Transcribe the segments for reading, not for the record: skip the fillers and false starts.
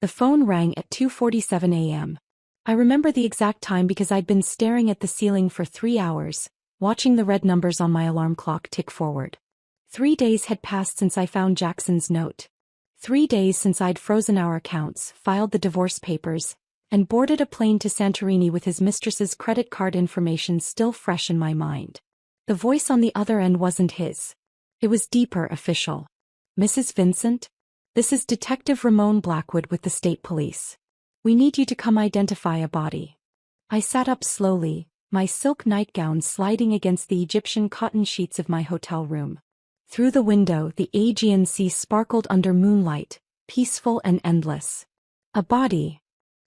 The phone rang at 2:47 a.m. I remember the exact time because I'd been staring at the ceiling for 3 hours, watching the red numbers on my alarm clock tick forward. 3 days had passed since I found Jackson's note. 3 days since I'd frozen our accounts, filed the divorce papers, and boarded a plane to Santorini with his mistress's credit card information still fresh in my mind. The voice on the other end wasn't his. It was deeper, official. "Mrs. Vincent? This is Detective Ramon Blackwood with the state police. We need you to come identify a body." I sat up slowly, my silk nightgown sliding against the Egyptian cotton sheets of my hotel room. Through the window, the Aegean Sea sparkled under moonlight, peaceful and endless. "A body."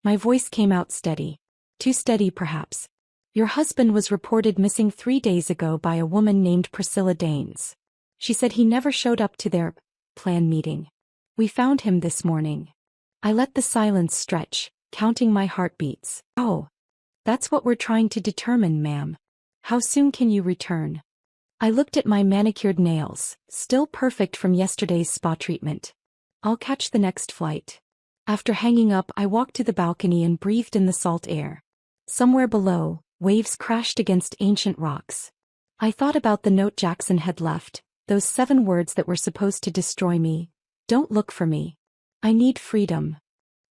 My voice came out steady. Too steady, perhaps. "Your husband was reported missing 3 days ago by a woman named Priscilla Danes. She said he never showed up to their plan meeting. We found him this morning." I let the silence stretch, counting my heartbeats. "Oh. That's what we're trying to determine, ma'am. How soon can you return?" I looked at my manicured nails, still perfect from yesterday's spa treatment. "I'll catch the next flight." After hanging up, I walked to the balcony and breathed in the salt air. Somewhere below, waves crashed against ancient rocks. I thought about the note Jackson had left, those 7 words that were supposed to destroy me. "Don't look for me. I need freedom."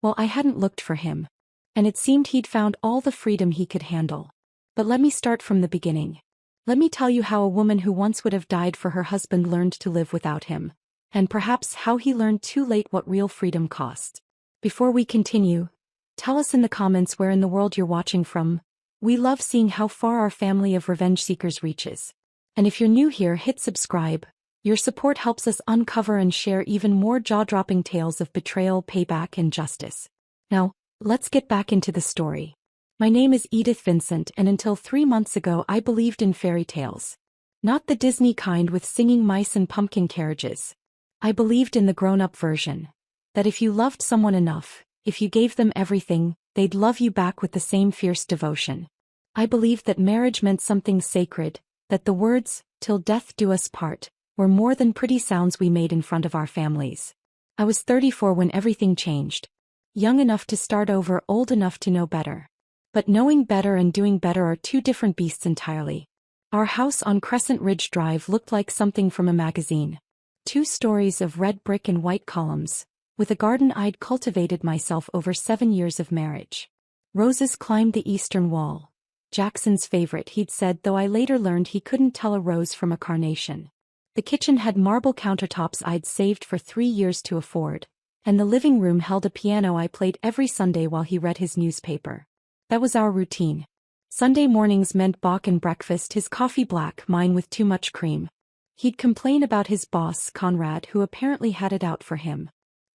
Well, I hadn't looked for him. And it seemed he'd found all the freedom he could handle. But let me start from the beginning. Let me tell you how a woman who once would have died for her husband learned to live without him. And perhaps how he learned too late what real freedom cost. Before we continue, tell us in the comments where in the world you're watching from. We love seeing how far our family of revenge seekers reaches. And if you're new here, hit subscribe. Your support helps us uncover and share even more jaw-dropping tales of betrayal, payback, and justice. Now, let's get back into the story. My name is Edith Vincent, and until 3 months ago I believed in fairy tales. Not the Disney kind with singing mice and pumpkin carriages. I believed in the grown-up version. That if you loved someone enough, if you gave them everything, they'd love you back with the same fierce devotion. I believed that marriage meant something sacred, that the words, "till death do us part," were more than pretty sounds we made in front of our families. I was 34 when everything changed. Young enough to start over, old enough to know better. But knowing better and doing better are two different beasts entirely. Our house on Crescent Ridge Drive looked like something from a magazine. 2 stories of red brick and white columns, with a garden I'd cultivated myself over 7 years of marriage. Roses climbed the eastern wall. Jackson's favorite, he'd said, though I later learned he couldn't tell a rose from a carnation. The kitchen had marble countertops I'd saved for 3 years to afford, and the living room held a piano I played every Sunday while he read his newspaper. That was our routine. Sunday mornings meant Bach and breakfast, his coffee black, mine with too much cream. He'd complain about his boss, Conrad, who apparently had it out for him.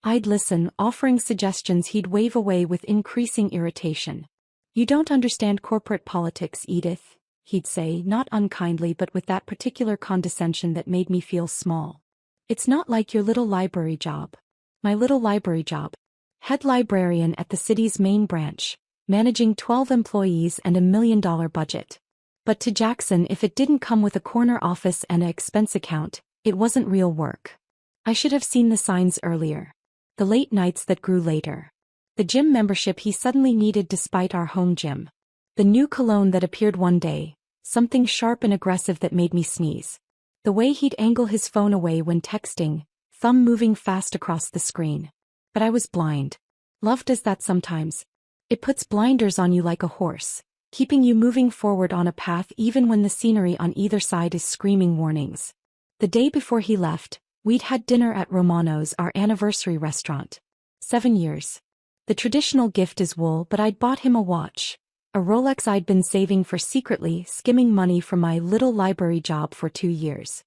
I'd listen, offering suggestions he'd wave away with increasing irritation. "You don't understand corporate politics, Edith," he'd say, not unkindly but with that particular condescension that made me feel small. "It's not like your little library job." My little library job. Head librarian at the city's main branch, managing 12 employees and $1 million budget. But to Jackson, if it didn't come with a corner office and an expense account, it wasn't real work. I should have seen the signs earlier. The late nights that grew later. The gym membership he suddenly needed despite our home gym. The new cologne that appeared one day, something sharp and aggressive that made me sneeze. The way he'd angle his phone away when texting, thumb moving fast across the screen. But I was blind. Love does that sometimes. It puts blinders on you like a horse, keeping you moving forward on a path even when the scenery on either side is screaming warnings. The day before he left, we'd had dinner at Romano's, our anniversary restaurant. 7 years. The traditional gift is wool, but I'd bought him a watch. A Rolex I'd been saving for, secretly skimming money from my little library job for 2 years.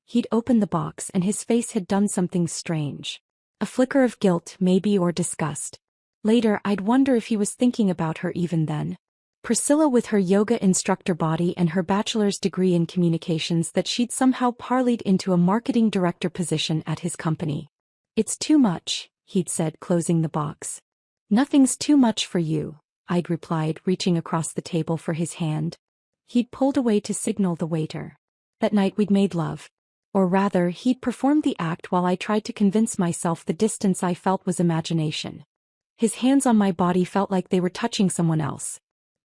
He'd opened the box and his face had done something strange. A flicker of guilt, maybe, or disgust. Later, I'd wonder if he was thinking about her even then. Priscilla with her yoga instructor body and her bachelor's degree in communications that she'd somehow parlayed into a marketing director position at his company. "It's too much," he'd said, closing the box. "Nothing's too much for you," I'd replied, reaching across the table for his hand. He'd pulled away to signal the waiter. That night we'd made love. Or rather, he'd performed the act while I tried to convince myself the distance I felt was imagination. His hands on my body felt like they were touching someone else.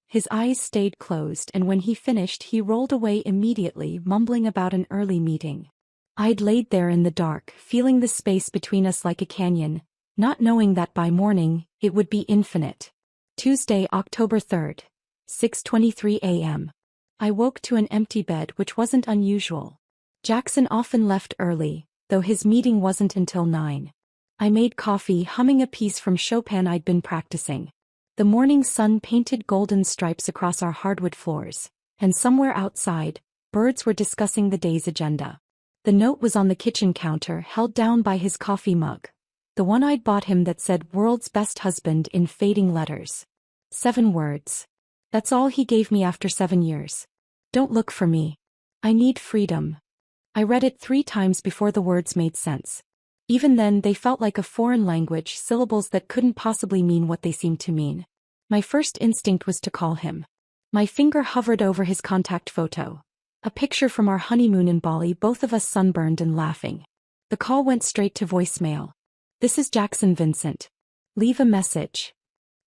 His eyes stayed closed, and when he finished he rolled away immediately, mumbling about an early meeting. I'd laid there in the dark, feeling the space between us like a canyon, not knowing that by morning, it would be infinite. Tuesday, October 3rd. 6:23 a.m. I woke to an empty bed, which wasn't unusual. Jackson often left early, though his meeting wasn't until 9. I made coffee, humming a piece from Chopin I'd been practicing. The morning sun painted golden stripes across our hardwood floors, and somewhere outside, birds were discussing the day's agenda. The note was on the kitchen counter, held down by his coffee mug. The one I'd bought him that said "World's Best Husband" in fading letters. 7 words. That's all he gave me after 7 years. Don't look for me. I need freedom. I read it 3 times before the words made sense. Even then, they felt like a foreign language, syllables that couldn't possibly mean what they seemed to mean. My first instinct was to call him. My finger hovered over his contact photo. A picture from our honeymoon in Bali, both of us sunburned and laughing. The call went straight to voicemail. "This is Jackson Vincent. Leave a message."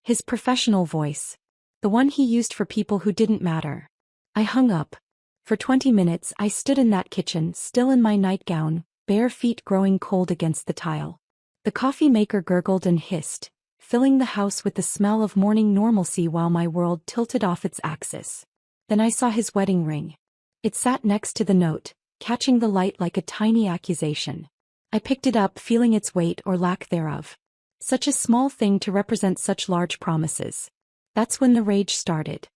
His professional voice. The one he used for people who didn't matter. I hung up. For 20 minutes I stood in that kitchen, still in my nightgown, bare feet growing cold against the tile. The coffee maker gurgled and hissed, filling the house with the smell of morning normalcy while my world tilted off its axis. Then I saw his wedding ring. It sat next to the note, catching the light like a tiny accusation. I picked it up, feeling its weight or lack thereof. Such a small thing to represent such large promises. That's when the rage started.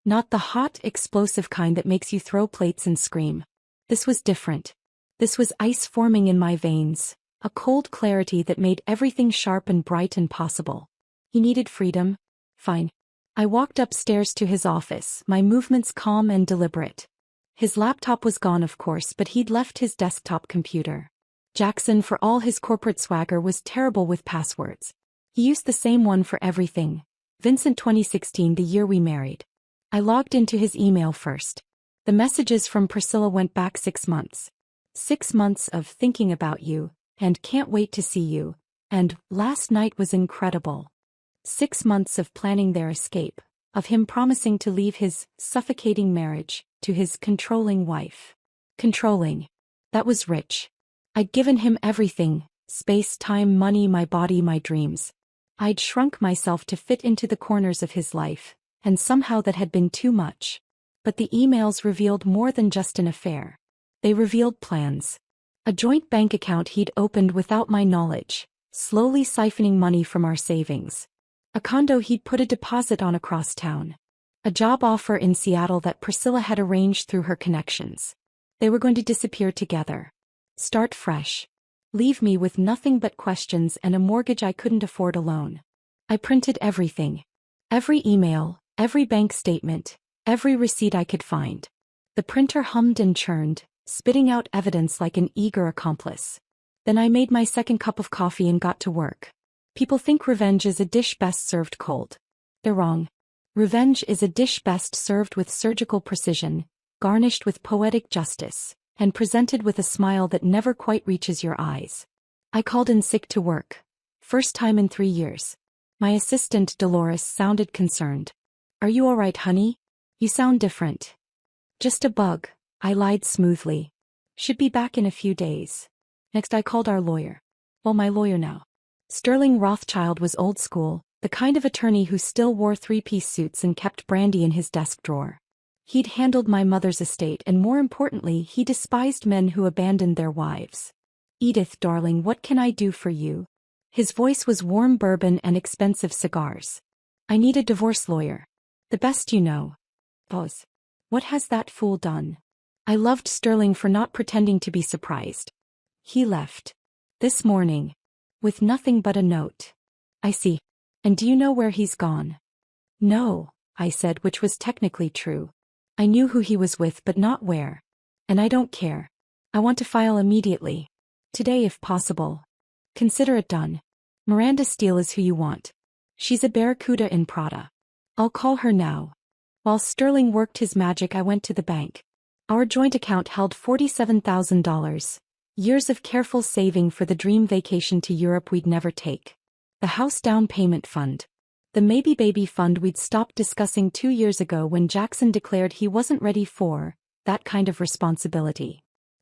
Not the hot, explosive kind that makes you throw plates and scream. This was different. This was ice forming in my veins, a cold clarity that made everything sharp and bright and possible. He needed freedom? Fine. I walked upstairs to his office, my movements calm and deliberate. His laptop was gone, of course, but he'd left his desktop computer. Jackson, for all his corporate swagger, was terrible with passwords. He used the same one for everything. Vincent 2016, the year we married. I logged into his email first. The messages from Priscilla went back 6 months. 6 months of thinking about you, and can't wait to see you, and last night was incredible. 6 months of planning their escape, of him promising to leave his suffocating marriage to his controlling wife. Controlling. That was rich. I'd given him everything: space, time, money, my body, my dreams. I'd shrunk myself to fit into the corners of his life, and somehow that had been too much. But the emails revealed more than just an affair. They revealed plans. A joint bank account he'd opened without my knowledge, slowly siphoning money from our savings. A condo he'd put a deposit on across town. A job offer in Seattle that Priscilla had arranged through her connections. They were going to disappear together. Start fresh. Leave me with nothing but questions and a mortgage I couldn't afford alone. I printed everything. Every email, every bank statement, every receipt I could find. The printer hummed and churned, spitting out evidence like an eager accomplice. Then I made my second cup of coffee and got to work. People think revenge is a dish best served cold. They're wrong. Revenge is a dish best served with surgical precision, garnished with poetic justice, and presented with a smile that never quite reaches your eyes. I called in sick to work. First time in 3 years. My assistant, Dolores, sounded concerned. "Are you all right, honey? You sound different." "Just a bug," I lied smoothly. "Should be back in a few days." Next I called our lawyer. Well, my lawyer now. Sterling Rothschild was old school, the kind of attorney who still wore 3-piece suits and kept brandy in his desk drawer. He'd handled my mother's estate, and more importantly, he despised men who abandoned their wives. "Edith, darling, what can I do for you?" His voice was warm bourbon and expensive cigars. "I need a divorce lawyer. The best you know." Pause. What has that fool done? I loved Sterling for not pretending to be surprised. He left. This morning. With nothing but a note. "I see. And do you know where he's gone?" "No," I said, which was technically true. I knew who he was with, but not where. "And I don't care. I want to file immediately. Today if possible. Consider it done. Miranda Steele is who you want. She's a barracuda in Prada. I'll call her now." While Sterling worked his magic, I went to the bank. Our joint account held $47,000. Years of careful saving for the dream vacation to Europe we'd never take. The house down payment fund. The maybe baby fund we'd stopped discussing 2 years ago when Jackson declared he wasn't ready for that kind of responsibility.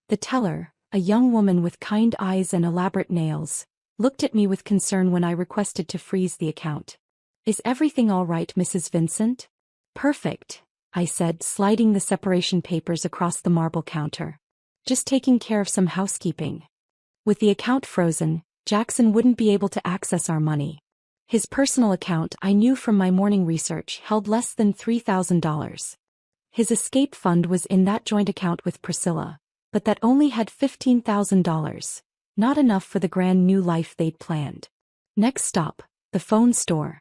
The teller, a young woman with kind eyes and elaborate nails, looked at me with concern when I requested to freeze the account. "Is everything all right, Mrs. Vincent?" "Perfect," I said, sliding the separation papers across the marble counter. "Just taking care of some housekeeping." With the account frozen, Jackson wouldn't be able to access our money. His personal account, I knew from my morning research, held less than $3,000. His escape fund was in that joint account with Priscilla, but that only had $15,000, not enough for the grand new life they'd planned. Next stop, the phone store.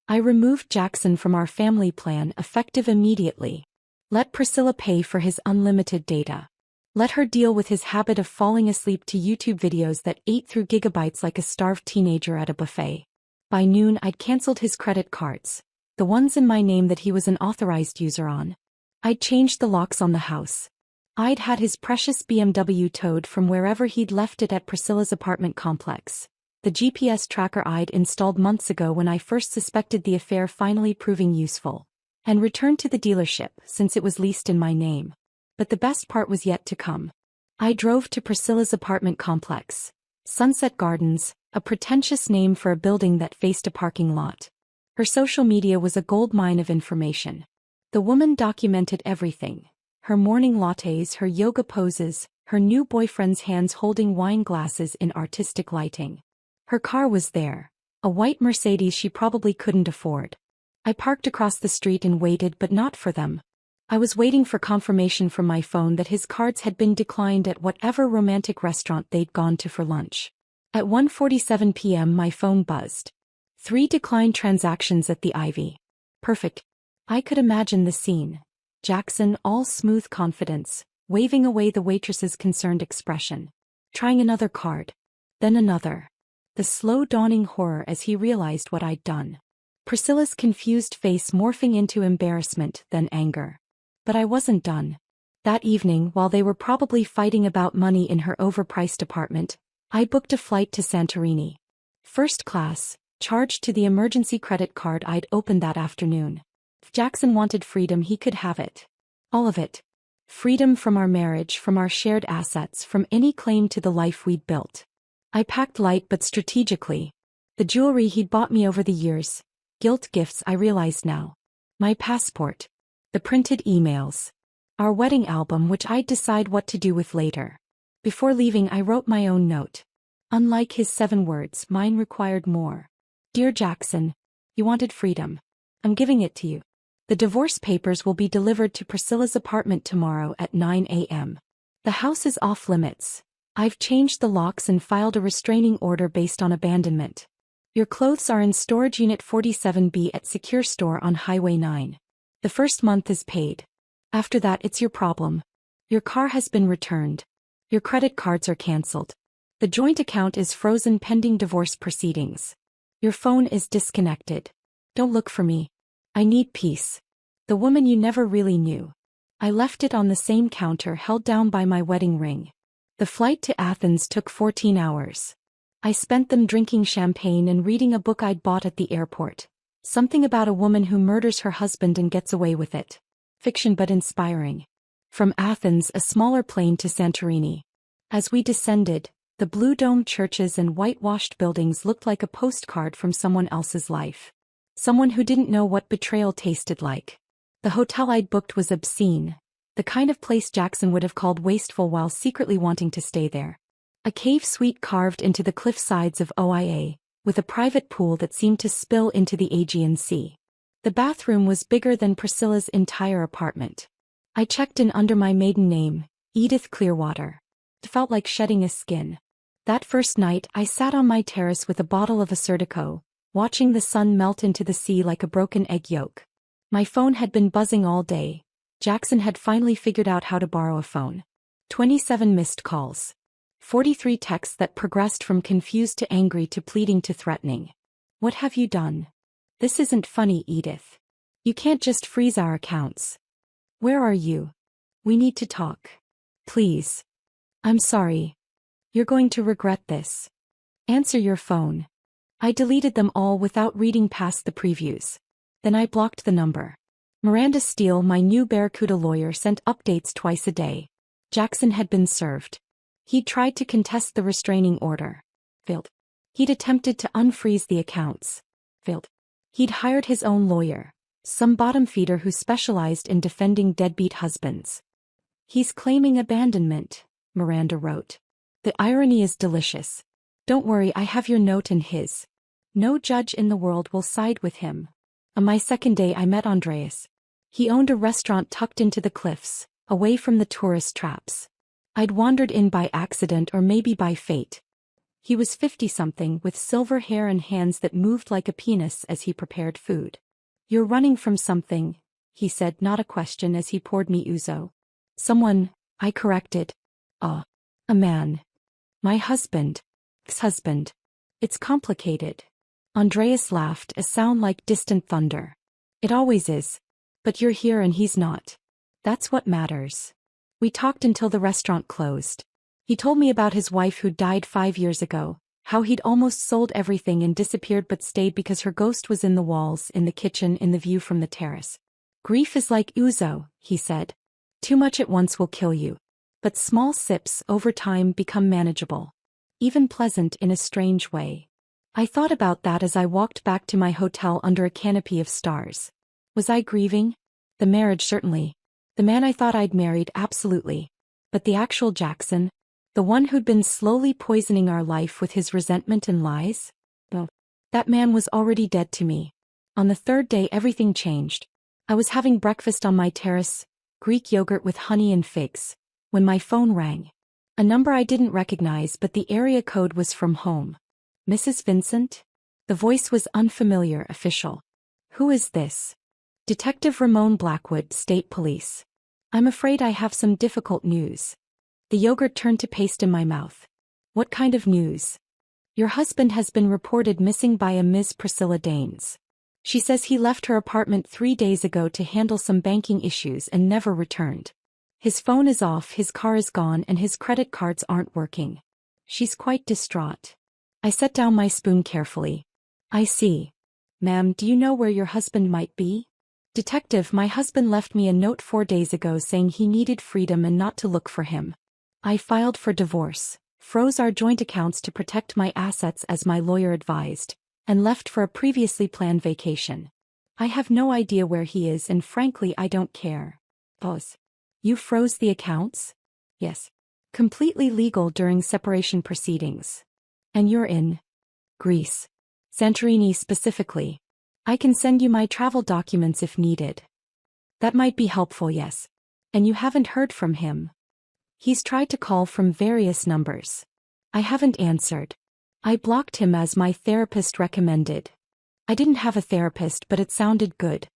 I removed Jackson from our family plan effective immediately. Let Priscilla pay for his unlimited data. Let her deal with his habit of falling asleep to YouTube videos that ate through gigabytes like a starved teenager at a buffet. By noon I'd cancelled his credit cards, the ones in my name that he was an authorized user on. I'd changed the locks on the house. I'd had his precious BMW towed from wherever he'd left it at Priscilla's apartment complex, the GPS tracker I'd installed months ago when I first suspected the affair finally proving useful, and returned to the dealership since it was leased in my name. But the best part was yet to come. I drove to Priscilla's apartment complex, Sunset Gardens, a pretentious name for a building that faced a parking lot. Her social media was a goldmine of information. The woman documented everything: her morning lattes, her yoga poses, her new boyfriend's hands holding wine glasses in artistic lighting. Her car was there, a white Mercedes she probably couldn't afford. I parked across the street and waited, but not for them. I was waiting for confirmation from my phone that his cards had been declined at whatever romantic restaurant they'd gone to for lunch. At 1:47 p.m. my phone buzzed. 3 declined transactions at the Ivy. Perfect. I could imagine the scene. Jackson, all smooth confidence, waving away the waitress's concerned expression. Trying another card. Then another. The slow dawning horror as he realized what I'd done. Priscilla's confused face morphing into embarrassment, then anger. But I wasn't done. That evening, while they were probably fighting about money in her overpriced apartment, I booked a flight to Santorini. First class, charged to the emergency credit card I'd opened that afternoon. If Jackson wanted freedom, he could have it. All of it. Freedom from our marriage, from our shared assets, from any claim to the life we'd built. I packed light but strategically. The jewelry he'd bought me over the years. Guilt gifts, I realized now. My passport. The printed emails. Our wedding album, which I'd decide what to do with later. Before leaving, I wrote my own note. Unlike his 7 words, mine required more. Dear Jackson, you wanted freedom. I'm giving it to you. The divorce papers will be delivered to Priscilla's apartment tomorrow at 9 a.m. The house is off limits. I've changed the locks and filed a restraining order based on abandonment. Your clothes are in storage unit 47B at Secure Store on Highway 9. The first month is paid. After that, it's your problem. Your car has been returned. Your credit cards are cancelled. The joint account is frozen pending divorce proceedings. Your phone is disconnected. Don't look for me. I need peace. The woman you never really knew. I left it on the same counter held down by my wedding ring. The flight to Athens took 14 hours. I spent them drinking champagne and reading a book I'd bought at the airport. Something about a woman who murders her husband and gets away with it. Fiction but inspiring. From Athens, a smaller plane to Santorini. As we descended, the blue-domed churches and whitewashed buildings looked like a postcard from someone else's life. Someone who didn't know what betrayal tasted like. The hotel I'd booked was obscene, the kind of place Jackson would have called wasteful while secretly wanting to stay there. A cave suite carved into the cliff sides of OIA, with a private pool that seemed to spill into the Aegean Sea. The bathroom was bigger than Priscilla's entire apartment. I checked in under my maiden name, Edith Clearwater. It felt like shedding a skin. That first night, I sat on my terrace with a bottle of Assyrtiko, watching the sun melt into the sea like a broken egg yolk. My phone had been buzzing all day. Jackson had finally figured out how to borrow a phone. 27 missed calls. 43 texts that progressed from confused to angry to pleading to threatening. What have you done? This isn't funny, Edith. You can't just freeze our accounts. Where are you? We need to talk. Please. I'm sorry. You're going to regret this. Answer your phone. I deleted them all without reading past the previews. Then I blocked the number. Miranda Steele, my new Barracuda lawyer, sent updates twice a day. Jackson had been served. He'd tried to contest the restraining order. Failed. He'd attempted to unfreeze the accounts. Failed. He'd hired his own lawyer, some bottom feeder who specialized in defending deadbeat husbands. He's claiming abandonment, Miranda wrote. The irony is delicious. Don't worry, I have your note and his. No judge in the world will side with him. On my second day I met Andreas. He owned a restaurant tucked into the cliffs, away from the tourist traps. I'd wandered in by accident or maybe by fate. He was 50-something with silver hair and hands that moved like a penis as he prepared food. You're running from something, he said, not a question, as he poured me ouzo. Someone, I corrected. A man. My husband. Ex-husband. It's complicated. Andreas laughed, a sound like distant thunder. It always is. But you're here and he's not. That's what matters. We talked until the restaurant closed. He told me about his wife who died 5 years ago, how he'd almost sold everything and disappeared but stayed because her ghost was in the walls, in the kitchen, in the view from the terrace. Grief is like ouzo, he said. Too much at once will kill you. But small sips over time become manageable. Even pleasant in a strange way. I thought about that as I walked back to my hotel under a canopy of stars. Was I grieving? The marriage, certainly. The man I thought I'd married, absolutely. But the actual Jackson? The one who'd been slowly poisoning our life with his resentment and lies? Well, that man was already dead to me. On the third day everything changed. I was having breakfast on my terrace, Greek yogurt with honey and figs, when my phone rang. A number I didn't recognize, but the area code was from home. Mrs. Vincent? The voice was unfamiliar, official. Who is this? Detective Ramon Blackwood, State Police. I'm afraid I have some difficult news. The yogurt turned to paste in my mouth. What kind of news? Your husband has been reported missing by a Ms. Priscilla Danes. She says he left her apartment 3 days ago to handle some banking issues and never returned. His phone is off, his car is gone, and his credit cards aren't working. She's quite distraught. I set down my spoon carefully. I see. Ma'am, do you know where your husband might be? Detective, my husband left me a note 4 days ago saying he needed freedom and not to look for him. I filed for divorce, froze our joint accounts to protect my assets as my lawyer advised, and left for a previously planned vacation. I have no idea where he is and frankly I don't care. Pause. You froze the accounts? Yes. Completely legal during separation proceedings. And you're in Greece. Santorini specifically. I can send you my travel documents if needed. That might be helpful, yes. And you haven't heard from him? He's tried to call from various numbers. I haven't answered. I blocked him as my therapist recommended. I didn't have a therapist, but it sounded good.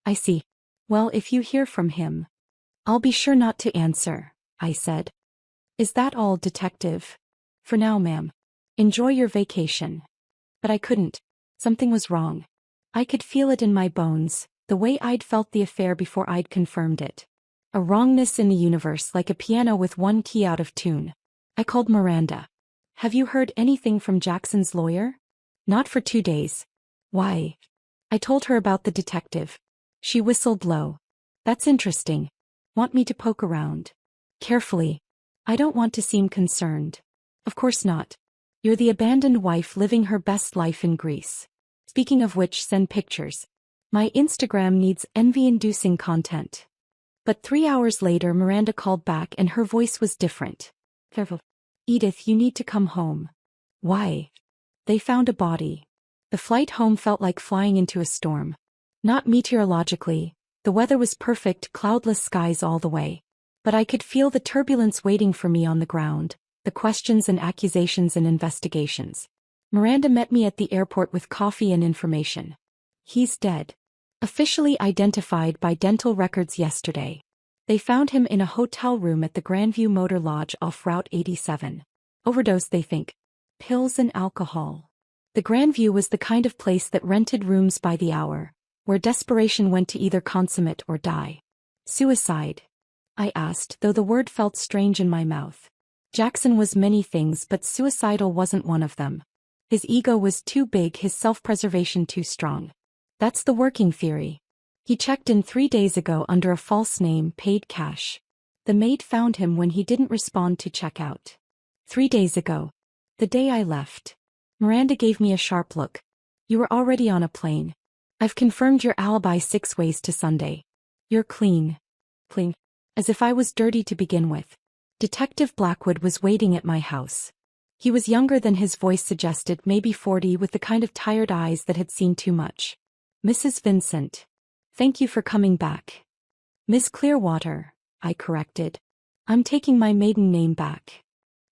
I see. Well, if you hear from him, I'll be sure not to answer, I said. Is that all, detective? For now, ma'am. Enjoy your vacation. But I couldn't. Something was wrong. I could feel it in my bones, the way I'd felt the affair before I'd confirmed it. A wrongness in the universe, like a piano with one key out of tune. I called Miranda. Have you heard anything from Jackson's lawyer? Not for 2 days. Why? I told her about the detective. She whistled low. That's interesting. Want me to poke around? Carefully. I don't want to seem concerned. Of course not. You're the abandoned wife living her best life in Greece. Speaking of which, send pictures. My Instagram needs envy-inducing content. But 3 hours later Miranda called back and her voice was different. Edith, you need to come home. Why? They found a body. The flight home felt like flying into a storm. Not meteorologically. The weather was perfect, cloudless skies all the way. But I could feel the turbulence waiting for me on the ground, the questions and accusations and investigations. Miranda met me at the airport with coffee and information. He's dead. Officially identified by dental records yesterday. They found him in a hotel room at the Grandview Motor Lodge off Route 87. Overdose, they think. Pills and alcohol. The Grandview was the kind of place that rented rooms by the hour, where desperation went to either consummate or die. Suicide? I asked, though the word felt strange in my mouth. Jackson was many things, but suicidal wasn't one of them. His ego was too big, his self-preservation too strong. That's the working theory. He checked in 3 days ago under a false name, paid cash. The maid found him when he didn't respond to checkout. 3 days ago. The day I left. Miranda gave me a sharp look. You were already on a plane. I've confirmed your alibi 6 ways to Sunday. You're clean. Clean. As if I was dirty to begin with. Detective Blackwood was waiting at my house. He was younger than his voice suggested, maybe 40, with the kind of tired eyes that had seen too much. Mrs. Vincent. Thank you for coming back. Miss Clearwater, I corrected. I'm taking my maiden name back.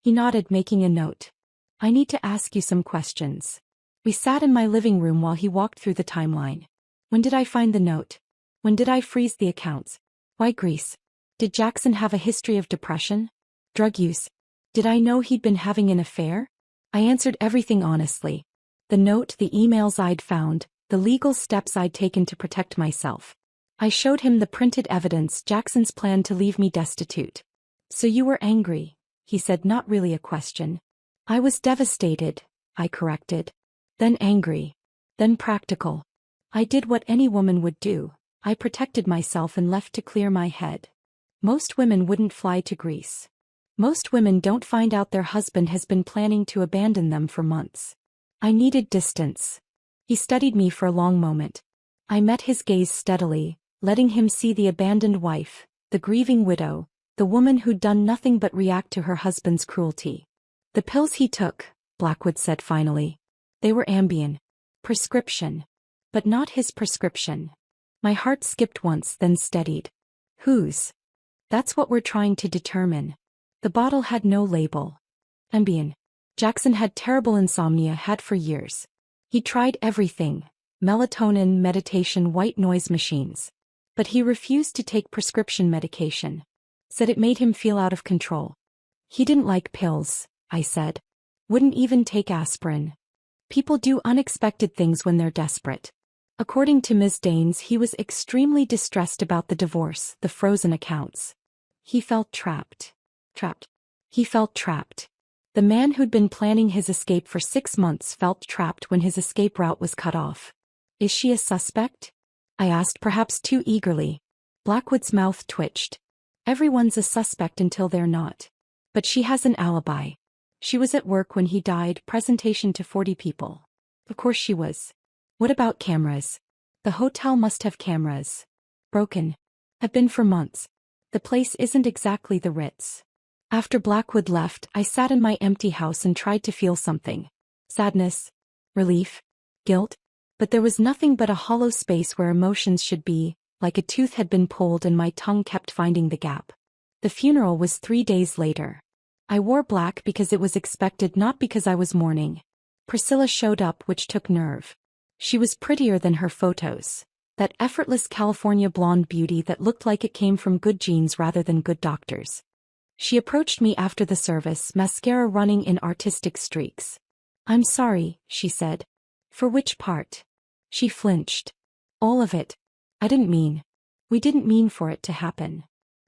He nodded, making a note. I need to ask you some questions. We sat in my living room while he walked through the timeline. When did I find the note? When did I freeze the accounts? Why Greece? Did Jackson have a history of depression? Drug use? Did I know he'd been having an affair? I answered everything honestly. The note, the emails I'd found, the legal steps I'd taken to protect myself. I showed him the printed evidence, Jackson's plan to leave me destitute. So you were angry, he said, not really a question. I was devastated, I corrected. Then angry. Then practical. I did what any woman would do. I protected myself and left to clear my head. Most women wouldn't fly to Greece. Most women don't find out their husband has been planning to abandon them for months. I needed distance. He studied me for a long moment. I met his gaze steadily, letting him see the abandoned wife, the grieving widow, the woman who'd done nothing but react to her husband's cruelty. The pills he took, Blackwood said finally. They were Ambien. Prescription. But not his prescription. My heart skipped once, then steadied. Whose? That's what we're trying to determine. The bottle had no label. Ambien. Jackson had terrible insomnia, had for years. He tried everything. Melatonin, meditation, white noise machines. But he refused to take prescription medication. Said it made him feel out of control. He didn't like pills, I said. Wouldn't even take aspirin. People do unexpected things when they're desperate. According to Ms. Danes, he was extremely distressed about the divorce, the frozen accounts. He felt trapped. He felt trapped. The man who'd been planning his escape for 6 months felt trapped when his escape route was cut off. Is she a suspect? I asked, perhaps too eagerly. Blackwood's mouth twitched. Everyone's a suspect until they're not. But she has an alibi. She was at work when he died, presentation to 40 people. Of course she was. What about cameras? The hotel must have cameras. Broken. Have been for months. The place isn't exactly the Ritz. After Blackwood left, I sat in my empty house and tried to feel something. Sadness. Relief. Guilt. But there was nothing but a hollow space where emotions should be, like a tooth had been pulled and my tongue kept finding the gap. The funeral was 3 days later. I wore black because it was expected, not because I was mourning. Priscilla showed up, which took nerve. She was prettier than her photos. That effortless California blonde beauty that looked like it came from good genes rather than good doctors. She approached me after the service, mascara running in artistic streaks. I'm sorry, she said. For which part? She flinched. All of it. I didn't mean. We didn't mean for it to happen.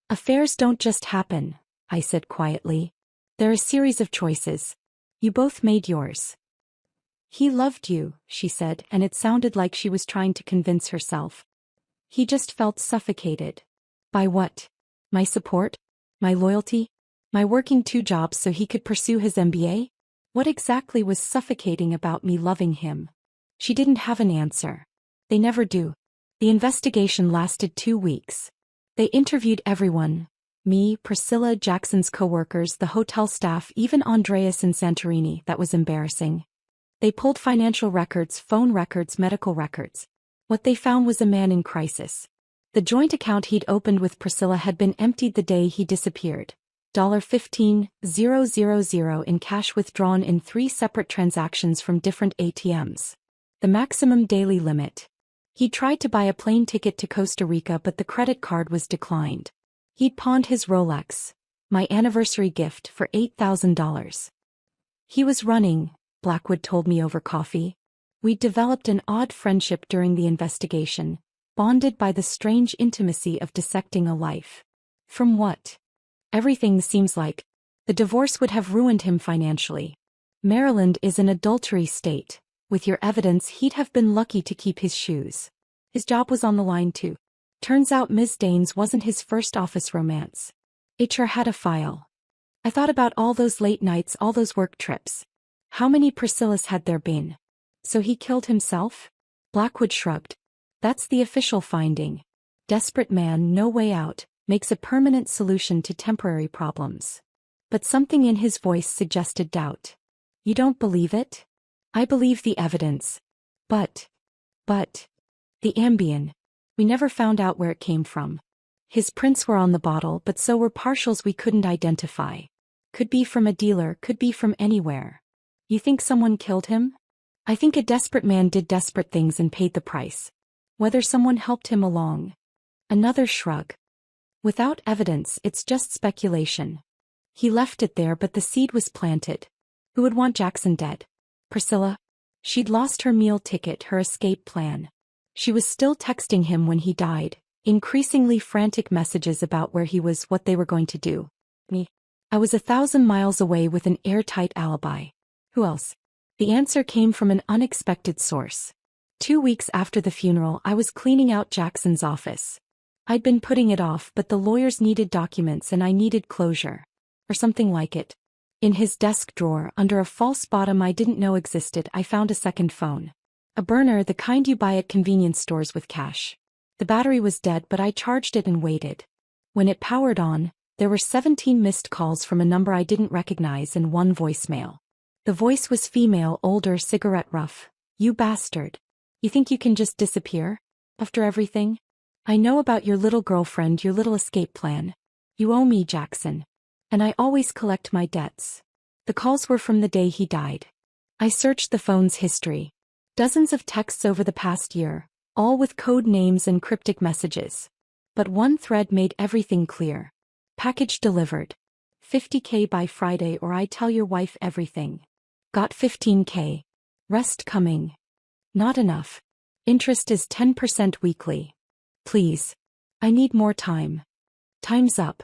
Affairs don't just happen, I said quietly. They're a series of choices. You both made yours. He loved you, she said, and it sounded like she was trying to convince herself. He just felt suffocated. By what? My support? My loyalty? My working 2 jobs so he could pursue his MBA? What exactly was suffocating about me loving him? She didn't have an answer. They never do. The investigation lasted 2 weeks. They interviewed everyone. Me, Priscilla, Jackson's coworkers, the hotel staff, even Andreas and Santorini. That was embarrassing. They pulled financial records, phone records, medical records. What they found was a man in crisis. The joint account he'd opened with Priscilla had been emptied the day he disappeared. $15,000 in cash withdrawn in 3 separate transactions from different ATMs. The maximum daily limit. He tried to buy a plane ticket to Costa Rica, but the credit card was declined. He'd pawned his Rolex, my anniversary gift, for $8,000. He was running, Blackwood told me over coffee. We'd developed an odd friendship during the investigation, bonded by the strange intimacy of dissecting a life. From what? Everything seems like. The divorce would have ruined him financially. Maryland is an adultery state. With your evidence, he'd have been lucky to keep his shoes. His job was on the line too. Turns out Ms. Danes wasn't his first office romance. HR had a file. I thought about all those late nights, all those work trips. How many Priscillas had there been? So he killed himself? Blackwood shrugged. That's the official finding. Desperate man, no way out, makes a permanent solution to temporary problems. But something in his voice suggested doubt. You don't believe it? I believe the evidence. But, the Ambien. We never found out where it came from. His prints were on the bottle, but so were partials we couldn't identify. Could be from a dealer, could be from anywhere. You think someone killed him? I think a desperate man did desperate things and paid the price. Whether someone helped him along. Another shrug. Without evidence, it's just speculation. He left it there, but the seed was planted. Who would want Jackson dead? Priscilla? She'd lost her meal ticket, her escape plan. She was still texting him when he died, increasingly frantic messages about where he was, what they were going to do. Me. I was 1,000 miles away with an airtight alibi. Who else? The answer came from an unexpected source. 2 weeks after the funeral, I was cleaning out Jackson's office. I'd been putting it off, but the lawyers needed documents and I needed closure. Or something like it. In his desk drawer, under a false bottom I didn't know existed, I found a second phone. A burner, the kind you buy at convenience stores with cash. The battery was dead, but I charged it and waited. When it powered on, there were 17 missed calls from a number I didn't recognize and 1 voicemail. The voice was female, older, cigarette rough. You bastard. You think you can just disappear? After everything? I know about your little girlfriend, your little escape plan. You owe me, Jackson. And I always collect my debts. The calls were from the day he died. I searched the phone's history. Dozens of texts over the past year, all with code names and cryptic messages. But one thread made everything clear. Package delivered. $50K by Friday or I tell your wife everything. Got $15K. Rest coming. Not enough. Interest is 10% weekly. Please. I need more time. Time's up.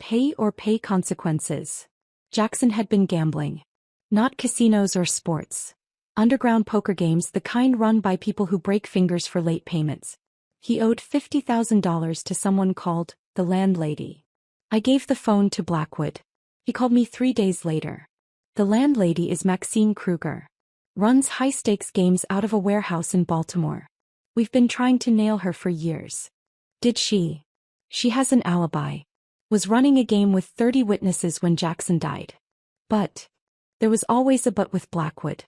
Pay or pay consequences. Jackson had been gambling. Not casinos or sports. Underground poker games, the kind run by people who break fingers for late payments. He owed $50,000 to someone called the landlady. I gave the phone to Blackwood. He called me 3 days later. The landlady is Maxine Kruger. Runs high-stakes games out of a warehouse in Baltimore. We've been trying to nail her for years. Did she? She has an alibi. Was running a game with 30 witnesses when Jackson died. But. There was always a but with Blackwood.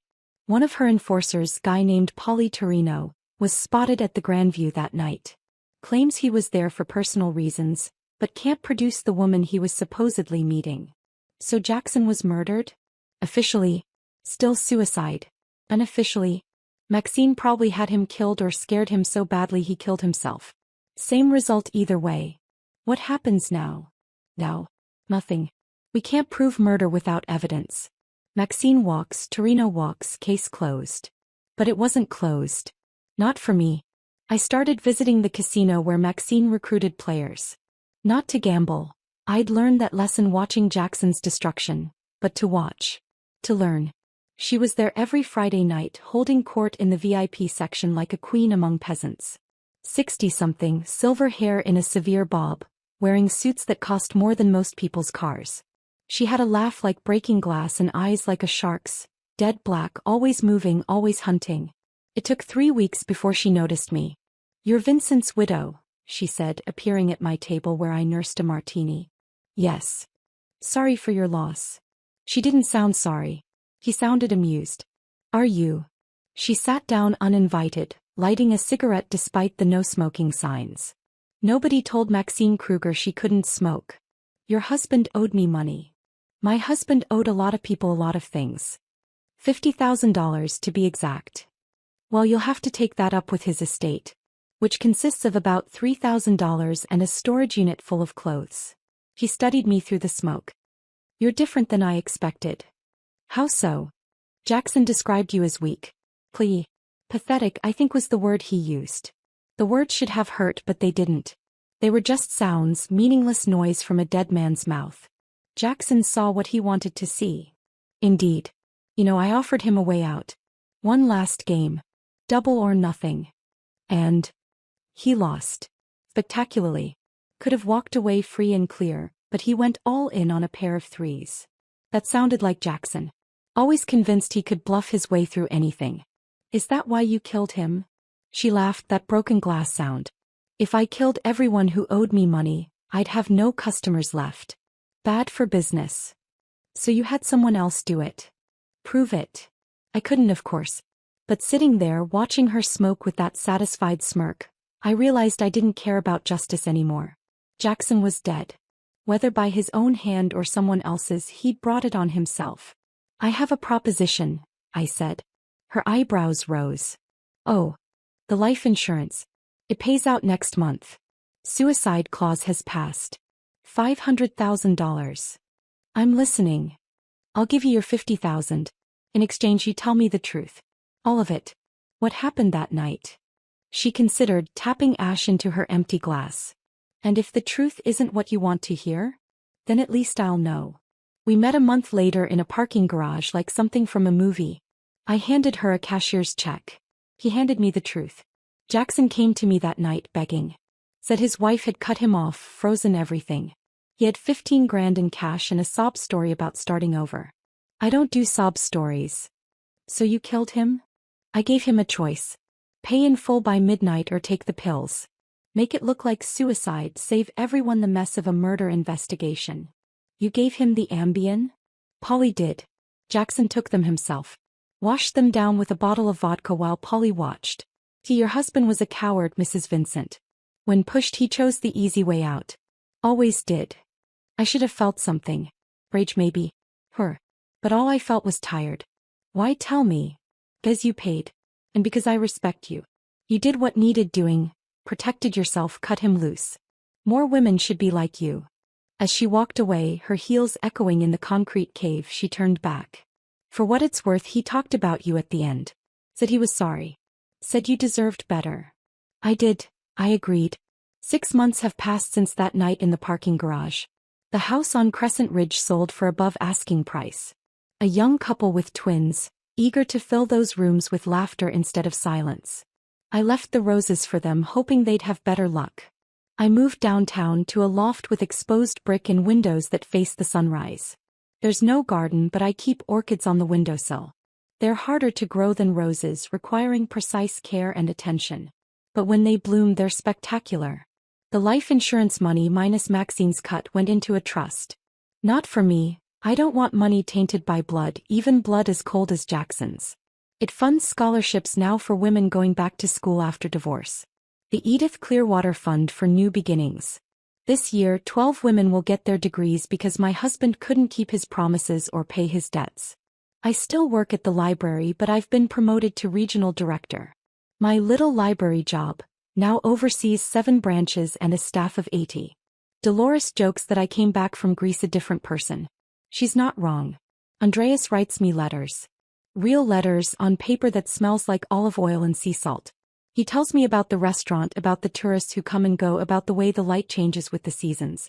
One of her enforcers, guy named Paulie Torino, was spotted at the Grandview that night. Claims he was there for personal reasons, but can't produce the woman he was supposedly meeting. So Jackson was murdered? Officially, still suicide. Unofficially, Maxine probably had him killed or scared him so badly he killed himself. Same result either way. What happens now? Now, nothing. We can't prove murder without evidence. Maxine walks, Torino walks, case closed. But it wasn't closed. Not for me. I started visiting the casino where Maxine recruited players. Not to gamble. I'd learned that lesson watching Jackson's destruction, but to watch. To learn. She was there every Friday night, holding court in the VIP section like a queen among peasants. 60-something, silver hair in a severe bob, wearing suits that cost more than most people's cars. She had a laugh like breaking glass and eyes like a shark's, dead black, always moving, always hunting. It took 3 weeks before she noticed me. You're Vincent's widow, she said, appearing at my table where I nursed a martini. Yes. Sorry for your loss. She didn't sound sorry. He sounded amused. Are you? She sat down uninvited, lighting a cigarette despite the no-smoking signs. Nobody told Maxine Kruger she couldn't smoke. Your husband owed me money. My husband owed a lot of people a lot of things. $50,000 to be exact. Well, you'll have to take that up with his estate, which consists of about $3,000 and a storage unit full of clothes. He studied me through the smoke. You're different than I expected. How so? Jackson described you as weak. Pathetic, I think was the word he used. The words should have hurt, but they didn't. They were just sounds, meaningless noise from a dead man's mouth. Jackson saw what he wanted to see. Indeed. I offered him a way out. One last game. Double or nothing. And he lost. Spectacularly. Could have walked away free and clear, but he went all in on a pair of threes. That sounded like Jackson. Always convinced he could bluff his way through anything. Is that why you killed him? She laughed, that broken glass sound. If I killed everyone who owed me money, I'd have no customers left. Bad for business. So you had someone else do it. Prove it. I couldn't, of course. But sitting there watching her smoke with that satisfied smirk, I realized I didn't care about justice anymore. Jackson was dead. Whether by his own hand or someone else's, he'd brought it on himself. I have a proposition, I said. Her eyebrows rose. Oh. The life insurance. It pays out next month. Suicide clause has passed. $500,000. I'm listening. I'll give you your $50,000. In exchange, you tell me the truth. All of it. What happened that night? She considered, tapping ash into her empty glass. And if the truth isn't what you want to hear? Then at least I'll know. We met a month later in a parking garage like something from a movie. I handed her a cashier's check. He handed me the truth. Jackson came to me that night begging. Said his wife had cut him off, frozen everything. He had 15 grand in cash and a sob story about starting over. I don't do sob stories. So you killed him? I gave him a choice. Pay in full by midnight or take the pills. Make it look like suicide, save everyone the mess of a murder investigation. You gave him the Ambien? Polly did. Jackson took them himself. Washed them down with a bottle of vodka while Polly watched. Your husband was a coward, Mrs. Vincent. When pushed, he chose the easy way out. Always did. I should have felt something. Rage maybe. Her. But all I felt was tired. Why tell me? Because you paid. And because I respect you. You did what needed doing, protected yourself, cut him loose. More women should be like you. As she walked away, her heels echoing in the concrete cave, she turned back. For what it's worth, he talked about you at the end. Said he was sorry. Said you deserved better. I did, I agreed. 6 months have passed since that night in the parking garage. The house on Crescent Ridge sold for above asking price. A young couple with twins, eager to fill those rooms with laughter instead of silence. I left the roses for them, hoping they'd have better luck. I moved downtown to a loft with exposed brick and windows that face the sunrise. There's no garden, but I keep orchids on the windowsill. They're harder to grow than roses, requiring precise care and attention. But when they bloom, they're spectacular. The life insurance money minus Maxine's cut went into a trust. Not for me. I don't want money tainted by blood, even blood as cold as Jackson's. It funds scholarships now for women going back to school after divorce. The Edith Clearwater Fund for New Beginnings. This year, 12 women will get their degrees because my husband couldn't keep his promises or pay his debts. I still work at the library, but I've been promoted to regional director. My little library job now oversees 7 branches and a staff of 80. Dolores jokes that I came back from Greece a different person. She's not wrong. Andreas writes me letters. Real letters on paper that smells like olive oil and sea salt. He tells me about the restaurant, about the tourists who come and go, about the way the light changes with the seasons.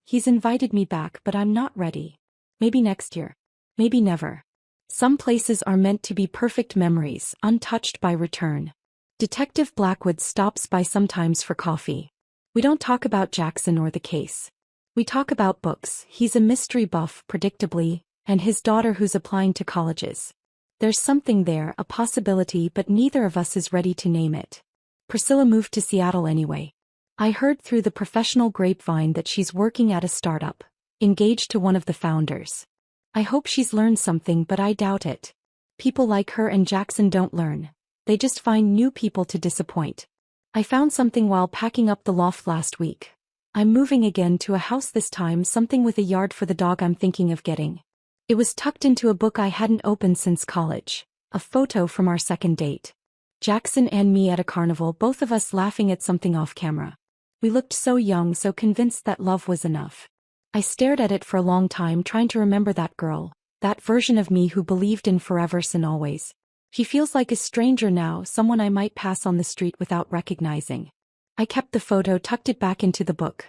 He's invited me back, but I'm not ready. Maybe next year. Maybe never. Some places are meant to be perfect memories, untouched by return. Detective Blackwood stops by sometimes for coffee. We don't talk about Jackson or the case. We talk about books. He's a mystery buff, predictably, and his daughter who's applying to colleges. There's something there, a possibility, but neither of us is ready to name it. Priscilla moved to Seattle anyway. I heard through the professional grapevine that she's working at a startup, engaged to one of the founders. I hope she's learned something, but I doubt it. People like her and Jackson don't learn. They just find new people to disappoint. I found something while packing up the loft last week. I'm moving again to a house this time, something with a yard for the dog I'm thinking of getting. It was tucked into a book I hadn't opened since college. A photo from our second date. Jackson and me at a carnival, both of us laughing at something off camera. We looked so young, so convinced that love was enough. I stared at it for a long time, trying to remember that girl, that version of me who believed in forevers and always. She feels like a stranger now, someone I might pass on the street without recognizing. I kept the photo, tucked it back into the book.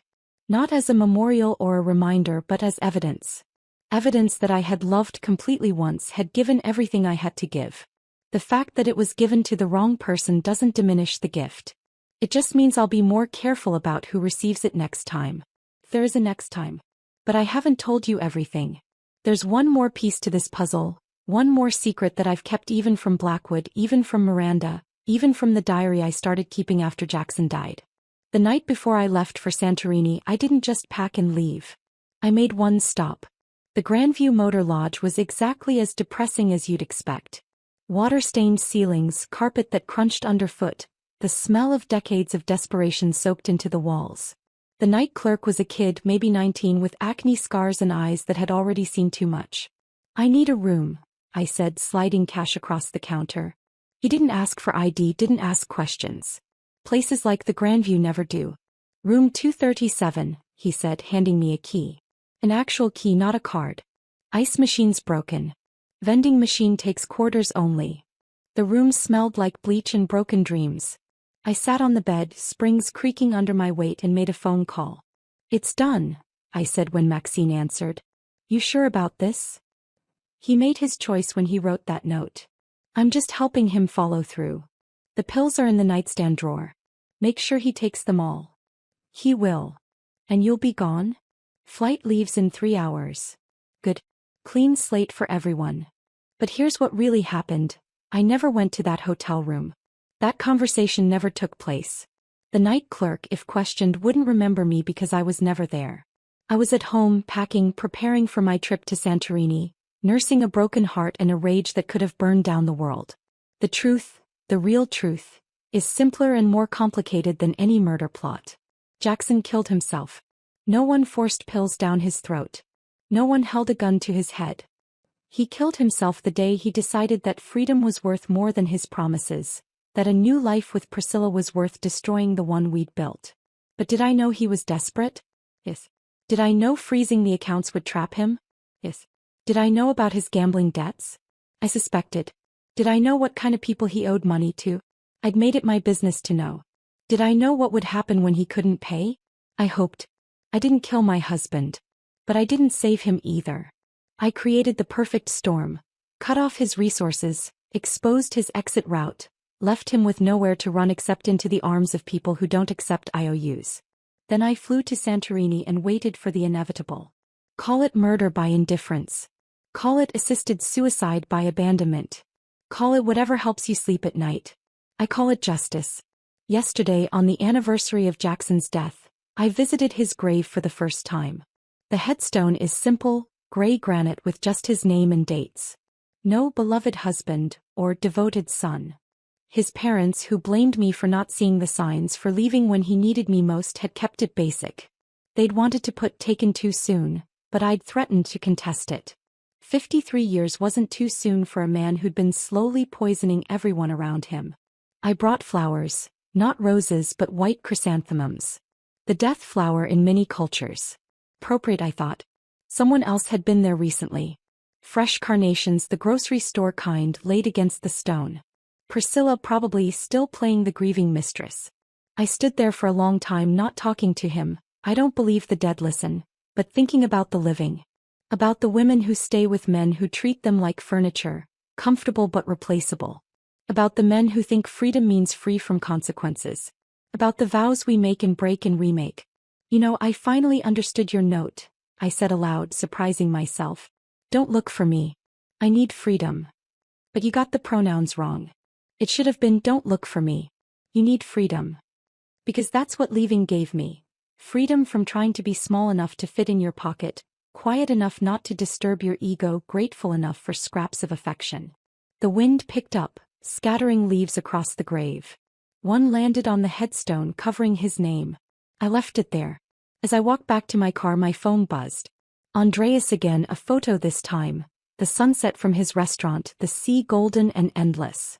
Not as a memorial or a reminder, but as evidence. Evidence that I had loved completely once, had given everything I had to give. The fact that it was given to the wrong person doesn't diminish the gift. It just means I'll be more careful about who receives it next time. There is a next time. But I haven't told you everything. There's one more piece to this puzzle, one more secret that I've kept even from Blackwood, even from Miranda, even from the diary I started keeping after Jackson died. The night before I left for Santorini, I didn't just pack and leave. I made one stop. The Grandview Motor Lodge was exactly as depressing as you'd expect. Water-stained ceilings, carpet that crunched underfoot, the smell of decades of desperation soaked into the walls. The night clerk was a kid, maybe 19, with acne scars and eyes that had already seen too much. "I need a room," I said, sliding cash across the counter. He didn't ask for ID, didn't ask questions. Places like the Grandview never do. "Room 237, he said, handing me a key. An actual key, not a card. "Ice machine's broken. Vending machine takes quarters only." The room smelled like bleach and broken dreams. I sat on the bed, springs creaking under my weight, and made a phone call. "It's done," I said when Maxine answered. "You sure about this?" He made his choice when he wrote that note. I'm just helping him follow through. "The pills are in the nightstand drawer. Make sure he takes them all." "He will." "And you'll be gone?" "Flight leaves in 3 hours." "Good. Clean slate for everyone." But here's what really happened. I never went to that hotel room. That conversation never took place. The night clerk, if questioned, wouldn't remember me because I was never there. I was at home, packing, preparing for my trip to Santorini, nursing a broken heart and a rage that could have burned down the world. The truth, the real truth, is simpler and more complicated than any murder plot. Jackson killed himself. No one forced pills down his throat. No one held a gun to his head. He killed himself the day he decided that freedom was worth more than his promises, that a new life with Priscilla was worth destroying the one we'd built. But did I know he was desperate? Yes. Did I know freezing the accounts would trap him? Yes. Did I know about his gambling debts? I suspected. Did I know what kind of people he owed money to? I'd made it my business to know. Did I know what would happen when he couldn't pay? I hoped. I didn't kill my husband. But I didn't save him either. I created the perfect storm, cut off his resources, exposed his exit route, left him with nowhere to run except into the arms of people who don't accept IOUs. Then I flew to Santorini and waited for the inevitable. Call it murder by indifference. Call it assisted suicide by abandonment. Call it whatever helps you sleep at night. I call it justice. Yesterday, on the anniversary of Jackson's death, I visited his grave for the first time. The headstone is simple, gray granite with just his name and dates. No beloved husband or devoted son. His parents, who blamed me for not seeing the signs, for leaving when he needed me most, had kept it basic. They'd wanted to put "taken too soon," but I'd threatened to contest it. 53 years wasn't too soon for a man who'd been slowly poisoning everyone around him. I brought flowers, not roses but white chrysanthemums. The death flower in many cultures. Appropriate, I thought. Someone else had been there recently. Fresh carnations, the grocery store kind, laid against the stone. Priscilla probably still playing the grieving mistress. I stood there for a long time, not talking to him. I don't believe the dead listen, but thinking about the living. About the women who stay with men who treat them like furniture, comfortable but replaceable. About the men who think freedom means free from consequences. About the vows we make and break and remake. "You know, I finally understood your note," I said aloud, surprising myself. "Don't look for me. I need freedom." "But you got the pronouns wrong. It should have been, don't look for me. You need freedom." Because that's what leaving gave me. Freedom from trying to be small enough to fit in your pocket, quiet enough not to disturb your ego, grateful enough for scraps of affection. The wind picked up, scattering leaves across the grave. One landed on the headstone covering his name. I left it there. As I walked back to my car, my phone buzzed. Andreas again, a photo this time. The sunset from his restaurant, the sea golden and endless.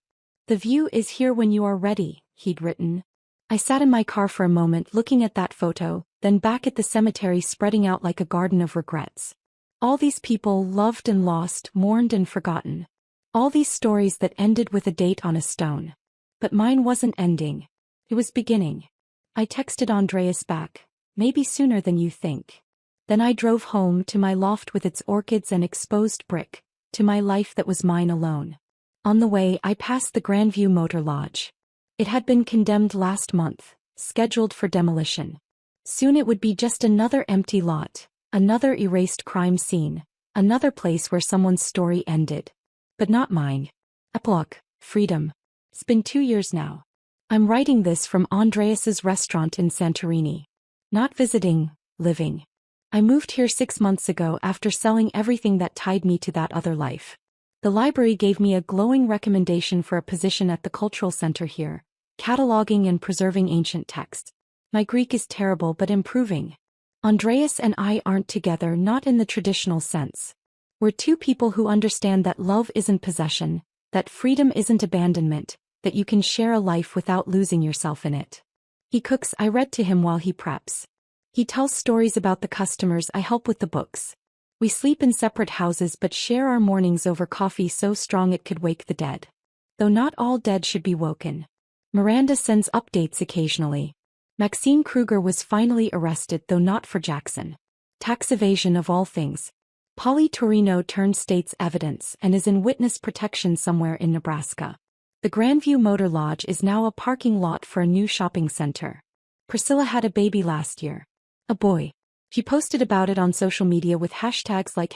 "The view is here when you are ready," he'd written. I sat in my car for a moment looking at that photo, then back at the cemetery spreading out like a garden of regrets. All these people loved and lost, mourned and forgotten. All these stories that ended with a date on a stone. But mine wasn't ending. It was beginning. I texted Andreas back. "Maybe sooner than you think." Then I drove home to my loft with its orchids and exposed brick, to my life that was mine alone. On the way I passed the Grandview Motor Lodge. It had been condemned last month, scheduled for demolition. Soon it would be just another empty lot, another erased crime scene, another place where someone's story ended. But not mine. Epilogue, freedom. It's been 2 years now. I'm writing this from Andreas's restaurant in Santorini. Not visiting, living. I moved here 6 months ago after selling everything that tied me to that other life. The library gave me a glowing recommendation for a position at the cultural center here, cataloging and preserving ancient texts. My Greek is terrible but improving. Andreas and I aren't together, not in the traditional sense. We're two people who understand that love isn't possession, that freedom isn't abandonment, that you can share a life without losing yourself in it. He cooks, I read to him while he preps. He tells stories about the customers, I help with the books. We sleep in separate houses but share our mornings over coffee so strong it could wake the dead. Though not all dead should be woken. Miranda sends updates occasionally. Maxine Kruger was finally arrested, though not for Jackson. Tax evasion of all things. Polly Torino turned state's evidence and is in witness protection somewhere in Nebraska. The Grandview Motor Lodge is now a parking lot for a new shopping center. Priscilla had a baby last year. A boy. She posted about it on social media with hashtags like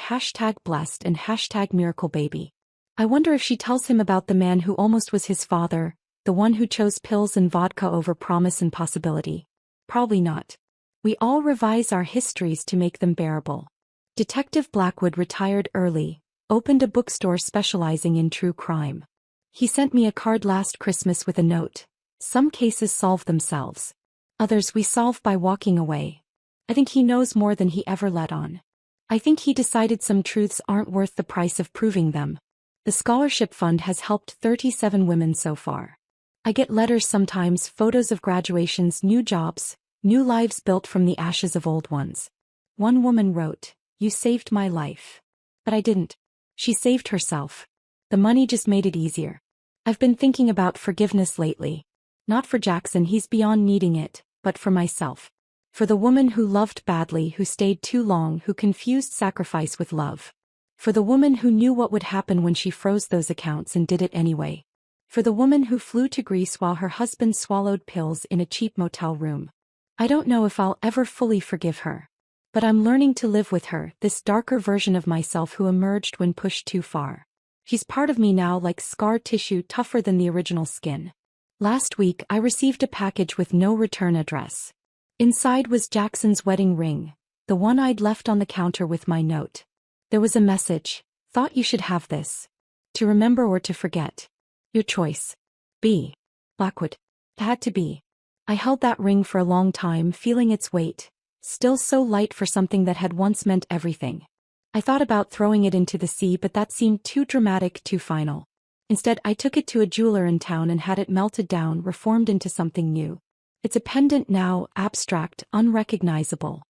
#blessed and #miraclebaby. I wonder if she tells him about the man who almost was his father, the one who chose pills and vodka over promise and possibility. Probably not. We all revise our histories to make them bearable. Detective Blackwood retired early, opened a bookstore specializing in true crime. He sent me a card last Christmas with a note. Some cases solve themselves. Others we solve by walking away. I think he knows more than he ever let on. I think he decided some truths aren't worth the price of proving them. The scholarship fund has helped 37 women so far. I get letters sometimes, photos of graduations, new jobs, new lives built from the ashes of old ones. One woman wrote, "You saved my life." But I didn't. She saved herself. The money just made it easier. I've been thinking about forgiveness lately. Not for Jackson, he's beyond needing it, but for myself. For the woman who loved badly, who stayed too long, who confused sacrifice with love. For the woman who knew what would happen when she froze those accounts and did it anyway. For the woman who flew to Greece while her husband swallowed pills in a cheap motel room. I don't know if I'll ever fully forgive her. But I'm learning to live with her, this darker version of myself who emerged when pushed too far. She's part of me now, like scar tissue, tougher than the original skin. Last week I received a package with no return address. Inside was Jackson's wedding ring, the one I'd left on the counter with my note. There was a message: "Thought you should have this. To remember or to forget. Your choice." B. Blackwood. It had to be. I held that ring for a long time, feeling its weight, still so light for something that had once meant everything. I thought about throwing it into the sea, but that seemed too dramatic, too final. Instead, I took it to a jeweler in town and had it melted down, reformed into something new. It's a pendant now, abstract, unrecognizable.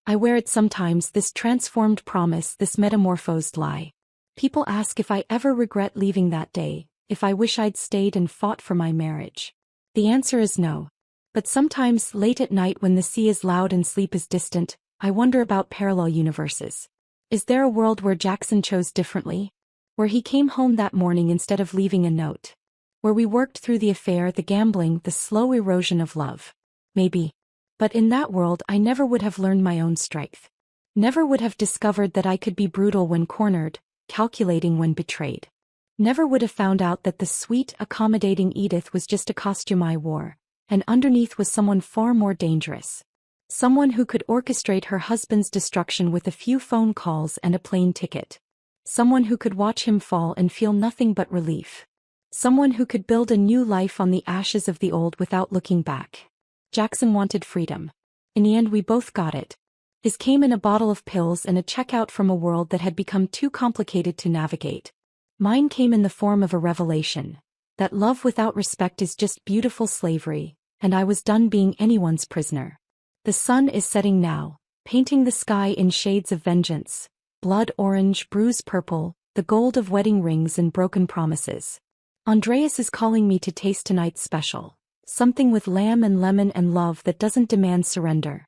I wear it sometimes, this transformed promise, this metamorphosed lie. People ask if I ever regret leaving that day, if I wish I'd stayed and fought for my marriage. The answer is no. But sometimes, late at night when the sea is loud and sleep is distant, I wonder about parallel universes. Is there a world where Jackson chose differently? Where he came home that morning instead of leaving a note? Where we worked through the affair, the gambling, the slow erosion of love? Maybe. But in that world I never would have learned my own strength. Never would have discovered that I could be brutal when cornered, calculating when betrayed. Never would have found out that the sweet, accommodating Edith was just a costume I wore, and underneath was someone far more dangerous. Someone who could orchestrate her husband's destruction with a few phone calls and a plane ticket. Someone who could watch him fall and feel nothing but relief. Someone who could build a new life on the ashes of the old without looking back. Jackson wanted freedom. In the end we both got it. His came in a bottle of pills and a checkout from a world that had become too complicated to navigate. Mine came in the form of a revelation. That love without respect is just beautiful slavery, and I was done being anyone's prisoner. The sun is setting now, painting the sky in shades of vengeance. Blood orange, bruise purple, the gold of wedding rings and broken promises. Andreas is calling me to taste tonight's special. Something with lamb and lemon and love that doesn't demand surrender.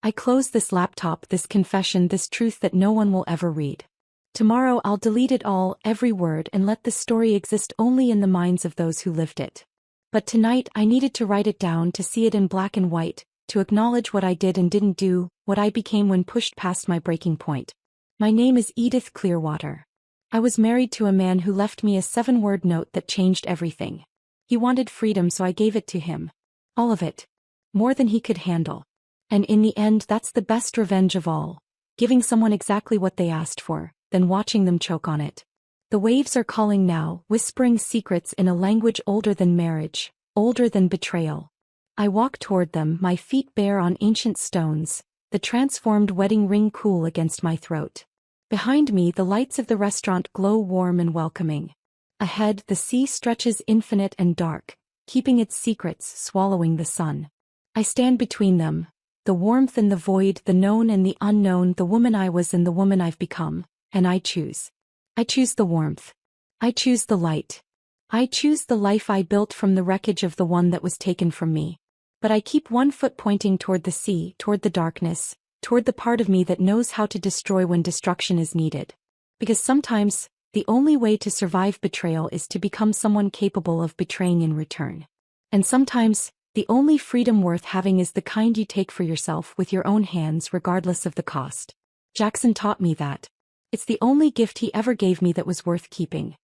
I close this laptop, this confession, this truth that no one will ever read. Tomorrow I'll delete it all, every word, and let the story exist only in the minds of those who lived it. But tonight I needed to write it down, to see it in black and white, to acknowledge what I did and didn't do, what I became when pushed past my breaking point. My name is Edith Clearwater. I was married to a man who left me a 7-word note that changed everything. He wanted freedom, so I gave it to him. All of it. More than he could handle. And in the end, that's the best revenge of all. Giving someone exactly what they asked for, then watching them choke on it. The waves are calling now, whispering secrets in a language older than marriage, older than betrayal. I walk toward them, my feet bare on ancient stones, the transformed wedding ring cool against my throat. Behind me, the lights of the restaurant glow warm and welcoming. Ahead, the sea stretches infinite and dark, keeping its secrets, swallowing the sun. I stand between them, the warmth and the void, the known and the unknown, the woman I was and the woman I've become, and I choose. I choose the warmth. I choose the light. I choose the life I built from the wreckage of the one that was taken from me. But I keep one foot pointing toward the sea, toward the darkness, toward the part of me that knows how to destroy when destruction is needed. Because sometimes, the only way to survive betrayal is to become someone capable of betraying in return. And sometimes, the only freedom worth having is the kind you take for yourself with your own hands regardless of the cost. Jackson taught me that. It's the only gift he ever gave me that was worth keeping.